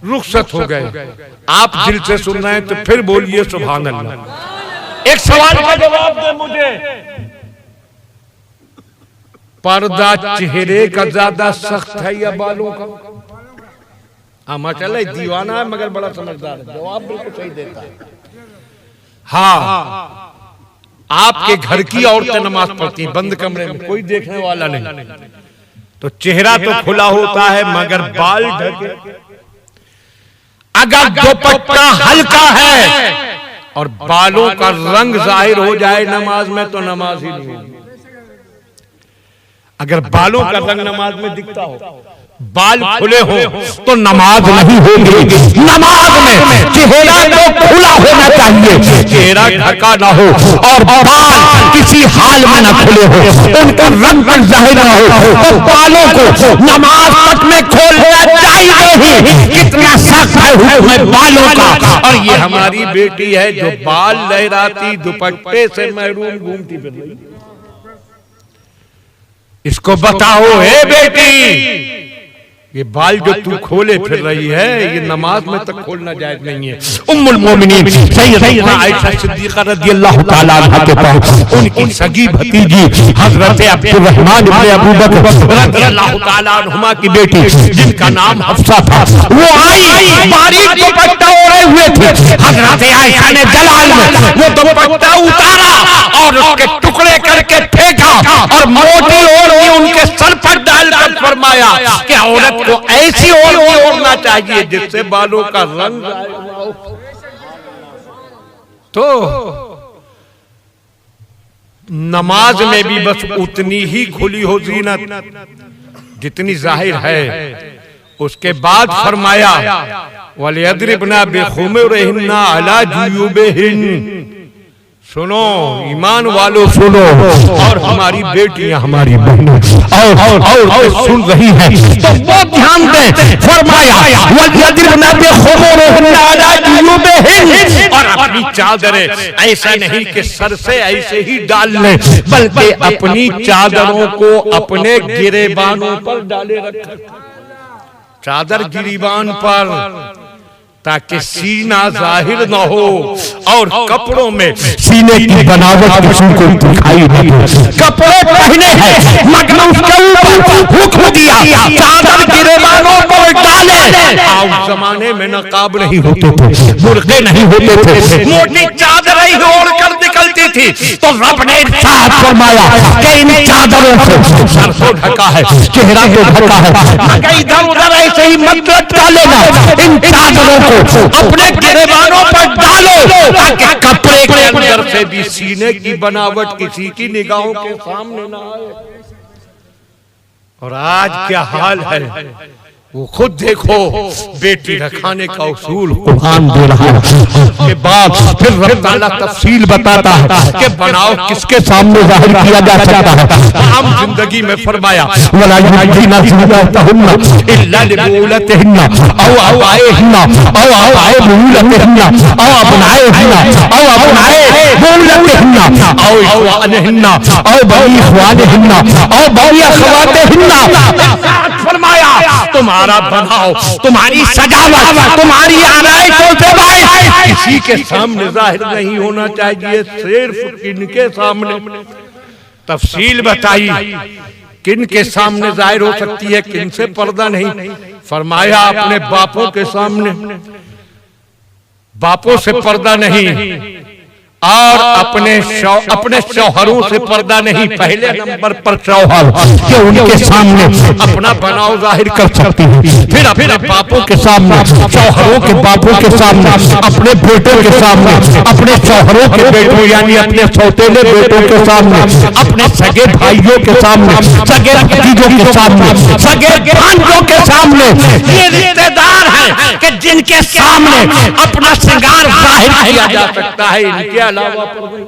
रुखसत हो गए। आप दिल से सुन रहे हैं तो फिर बोलिए सुभान अल्लाह। एक सवाल का जवाब दे मुझे, पर्दा चेहरे का ज्यादा सख्त है या बालों का? माशाअल्लाह दीवाना है मगर बड़ा समझदार है, जवाब बिल्कुल सही देता है। हाँ, आपके घर की औरतें नमाज पढ़ती हैं बंद कमरे में, कोई देखने वाला नहीं, तो चेहरा तो खुला होता है मगर बाल ढके। अगर दुपट्टा हल्का है और बालों का रंग जाहिर हो जाए नमाज में तो नमाज ही नहीं होगी। अगर बालों का रंग नमाज में दिखता हो, बाल खुले हो तो नमाज नहीं होगी। नमाज में चेहरा तो खुला होना चाहिए, चेहरा ढका ना हो और बाल किसी हाल में ना खुले हो, उनका रंग पर जाहिर ना हो, तो बालों को नमाज तक में खोलना चाहिए ही। कितना सख्त है हुक्म बालों का। और ये हमारी बेटी है जो बाल लहराती दुपट्टे से महरूम घूमती फिर रही, इसको बताओ हे बेटी, ये बाल जो तू खोले फिर रही है ये नमाज में तक खोलना जायज नहीं है। उम्मुल मोमिनीन सैयदना आयशा सिद्दीका रज़ियल्लाहु ताला अन्हा के पास उनकी सगी भतीजी हजरत अब्दुर्रहमान इब्न अबू बकर रज़ियल्लाहु ताला अन्हुमा की बेटी जिनका नाम हफ्सा था, वो आई, बारीक दुपट्टा ओढ़े हुए थे। हजरत आयशा ने जलाल में वो दुपट्टा उतारा और उसके टुकड़े करके फेंका और मोटी ओढ़नी उनके सर पर डालकर फरमाया कि औरत को ऐसी ओढ़ना चाहिए जिससे बालों का रंग तो नमाज में भी बस उतनी ही खुली हो जीनत जितनी जाहिर है। उसके बाद फरमाया वलियद्रिबना बिखुमुरिहिन्ना अला जुयूबिहिन। सुनो ईमान वालों सुनो, और हमारी बेटियां हमारी बहनें और सुन रही हैं तो वो ध्यान दें। फरमाया वलियद्रिबना बिखुमुरिहिन्ना अला जुयूबिहिन, और अपनी चादरें ऐसा नहीं कि सर से ऐसे ही डाल लें बल्कि अपनी चादरों को अपने गिरेबानों पर डाले रखें, चादर गिरीबान पर, ताकि सीना जाहिर न हो और कपड़ों में सीने की बनावट किसी को दिखाई नहीं दे। कपड़े पहने हैं मगर उसके ऊपर हुक्म दिया चादर गिरेबानों पर डाले। उस जमाने में नकाब नहीं होते थे, बुर्के नहीं होते थे, मोटी चादर ही ओढ़कर निकलती थी। तो रब ने इरशाद फरमाया कि इन चादरों से सर तो ढका है, चेहरा तो ढका है, मगर इधर उधर ऐसे ही मत लटका लेना। इन चादरों को अपने गिरेबानों पर डालो ताकि कपड़े के अंदर से भी सीने की बनावट किसी की निगाहों के सामने ना आए। और आज क्या हाल है वो खुद देखो, बेटी रखाने का उसूल कुरान दे रहा है। उसके बाद फिर रब ताला तफसील बताता है कि बनाव किसके सामने जाहिर किया जा सकता है। आम जिंदगी में फरमाया वला युज़ीना ज़ीनतहुन्ना इल्ला लिबुलतिहिन्ना औ आबाइहिन्ना औ आबाइ बुलतिहिन्ना औ अबनाइहिन्ना औ अबनाइ बुलतिहिन्ना औ इख्वानिहिन्ना औ बनी इख्वानिहिन्ना औ बनी अखवातिहिन्ना। फरमाया तुम्हारा बनाओ, तुम्हारी सजावट, तुम्हारी आराइश किसी के सामने जाहिर नहीं होना चाहिए, सिर्फ किनके सामने। तफसील बताई किन के सामने जाहिर हो सकती है, किन से पर्दा नहीं। फरमाया अपने बापों के सामने, बापों से पर्दा नहीं, और अपने शौहरों से पर्दा नहीं। पहले नंबर पर शौहर कि उनके सामने अपना बनाव जाहिर कर सकती है, फिर अपने बापों के सामने, शौहरों के बापों के सामने, अपने बेटों के सामने, अपने शौहरों के बेटों यानी अपने सौतेले बेटों के सामने, अपने सगे भाइयों के सामने, सगे भतीजों के सामने, सगे भांजों के सामने। ये रिश्तेदार हैं कि जिनके सामने अपना श्रृंगार जाहिर किया जा सकता है, इनके अलावा पर नहीं।